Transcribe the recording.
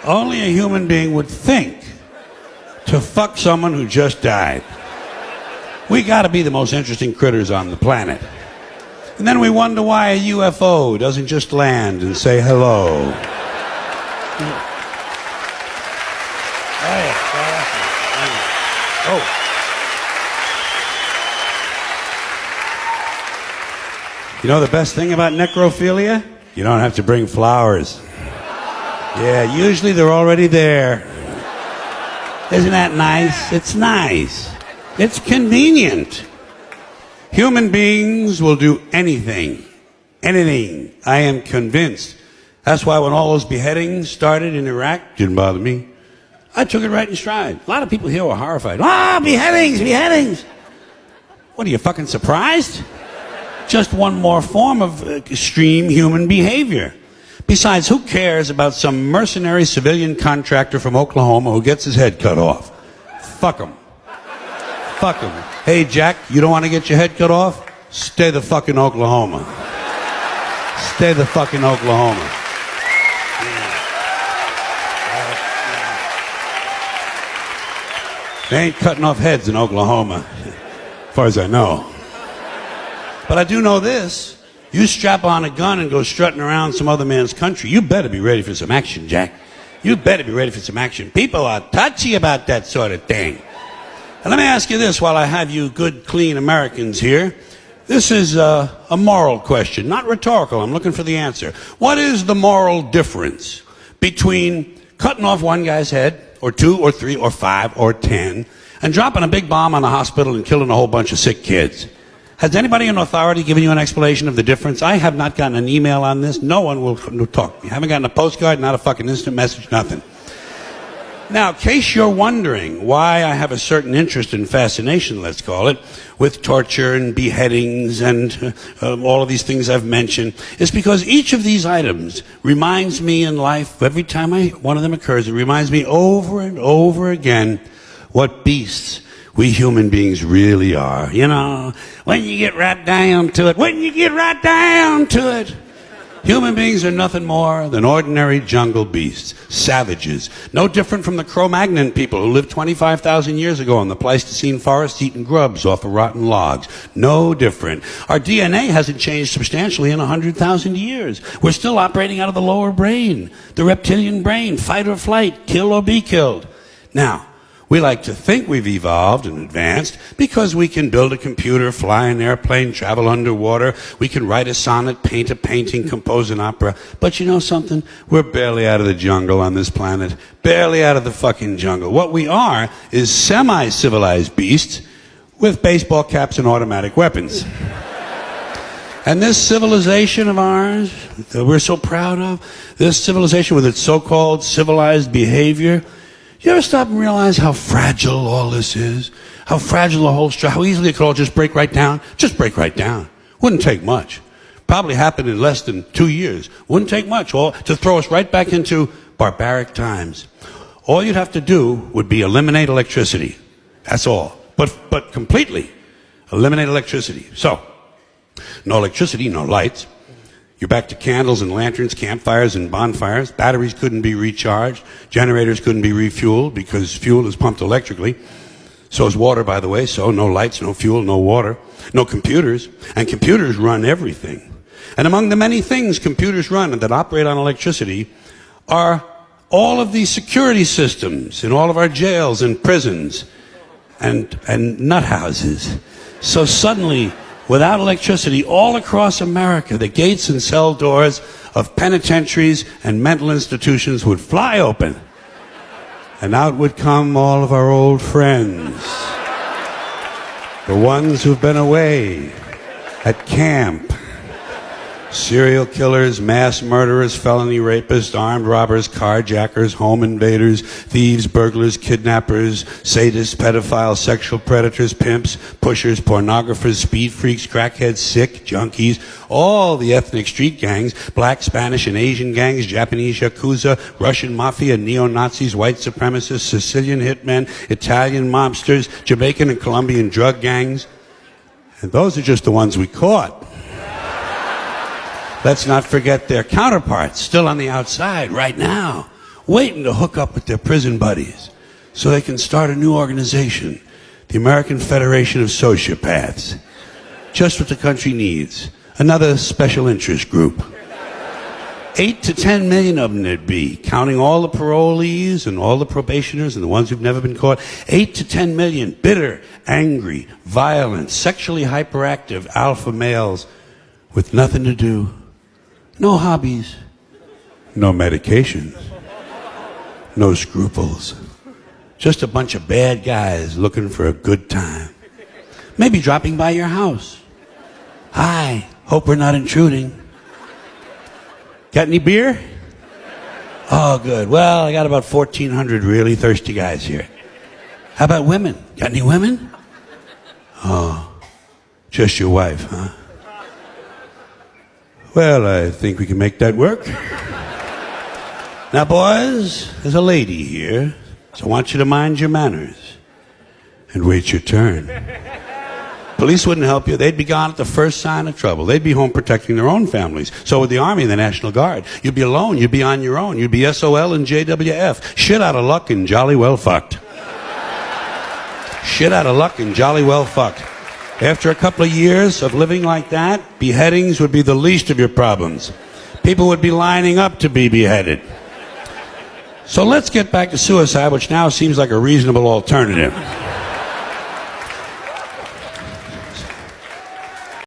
only a human being would think to fuck someone who just died. We gotta be the most interesting critters on the planet. And then we wonder why a UFO doesn't just land and say hello. Oh. You know the best thing about necrophilia? You don't have to bring flowers. Yeah, usually they're already there. Isn't that nice? It's nice. It's convenient. Human beings will do anything. Anything. I am convinced. That's why when all those beheadings started in Iraq, didn't bother me. I took it right in stride. A lot of people here were horrified. Ah, beheadings, beheadings. What, are you fucking surprised? Just one more form of extreme human behavior. Besides, who cares about some mercenary civilian contractor from Oklahoma who gets his head cut off? Fuck him. Fuck him. Hey, Jack, you don't want to get your head cut off? Stay the fuck in Oklahoma. Stay the fuck in Oklahoma. They ain't cutting off heads in Oklahoma, as far as I know. But I do know this. You strap on a gun and go strutting around some other man's country, you better be ready for some action, Jack. You better be ready for some action. People are touchy about that sort of thing. And let me ask you this while I have you good, clean Americans here. This is a moral question, not rhetorical. I'm looking for the answer. What is the moral difference between cutting off one guy's head, or 2, or 3, or 5, or 10, and dropping a big bomb on a hospital and killing a whole bunch of sick kids? Has anybody in authority given you an explanation of the difference? I have not gotten an email on this. No one will talk. You haven't gotten a postcard, not a fucking instant message, nothing. Now, in case you're wondering why I have a certain interest and fascination, let's call it, with torture and beheadings and all of these things I've mentioned, it's because each of these items reminds me in life, every time one of them occurs, it reminds me over and over again what beasts we human beings really are. You know, when you get right down to it, human beings are nothing more than ordinary jungle beasts, savages, no different from the Cro-Magnon people who lived 25,000 years ago in the Pleistocene forest eating grubs off of rotten logs. No different. Our DNA hasn't changed substantially in 100,000 years. We're still operating out of the lower brain, the reptilian brain, fight or flight, kill or be killed. Now, we like to think we've evolved and advanced because we can build a computer, fly an airplane, travel underwater. We can write a sonnet, paint a painting, compose an opera. But you know something? We're barely out of the jungle on this planet. Barely out of the fucking jungle. What we are is semi-civilized beasts with baseball caps and automatic weapons. And this civilization of ours that we're so proud of, this civilization with its so-called civilized behavior, you ever stop and realize how fragile all this is? How fragile the whole structure, how easily it could all just break right down? Just break right down. Wouldn't take much. Probably happened in less than 2 years. Wouldn't take much to throw us right back into barbaric times. All you'd have to do would be eliminate electricity. That's all. But completely eliminate electricity. So, no electricity, no lights. You're back to candles and lanterns, campfires and bonfires. Batteries couldn't be recharged. Generators couldn't be refueled because fuel is pumped electrically. So is water, by the way. So no lights, no fuel, no water, no computers. And computers run everything. And among the many things computers run that operate on electricity are all of these security systems in all of our jails and prisons and nut houses. So suddenly, without electricity, all across America, the gates and cell doors of penitentiaries and mental institutions would fly open. And out would come all of our old friends. The ones who've been away at camp. Serial killers, mass murderers, felony rapists, armed robbers, carjackers, home invaders, thieves, burglars, kidnappers, sadists, pedophiles, sexual predators, pimps, pushers, pornographers, speed freaks, crackheads, sick, junkies, all the ethnic street gangs, black, Spanish, and Asian gangs, Japanese yakuza, Russian mafia, neo-Nazis, white supremacists, Sicilian hitmen, Italian mobsters, Jamaican and Colombian drug gangs. And those are just the ones we caught. Let's not forget their counterparts, still on the outside right now, waiting to hook up with their prison buddies so they can start a new organization, the American Federation of Sociopaths. Just what the country needs. Another special interest group. 8 to 10 million of them there'd be, counting all the parolees and all the probationers and the ones who've never been caught. 8 to 10 million bitter, angry, violent, sexually hyperactive alpha males with nothing to do, no hobbies, no medications, no scruples. Just a bunch of bad guys looking for a good time. Maybe dropping by your house. Hi, hope we're not intruding. Got any beer? Oh, good. Well, I got about 1,400 really thirsty guys here. How about women? Got any women? Oh, just your wife, huh? Well, I think we can make that work. Now, boys, there's a lady here, so I want you to mind your manners and wait your turn. Police wouldn't help you. They'd be gone at the first sign of trouble. They'd be home protecting their own families. So would the Army and the National Guard. You'd be alone. You'd be on your own. You'd be SOL and JWF. Shit out of luck and jolly well fucked. Shit out of luck and jolly well fucked. After a couple of years of living like that, beheadings would be the least of your problems. People would be lining up to be beheaded. So let's get back to suicide, which now seems like a reasonable alternative.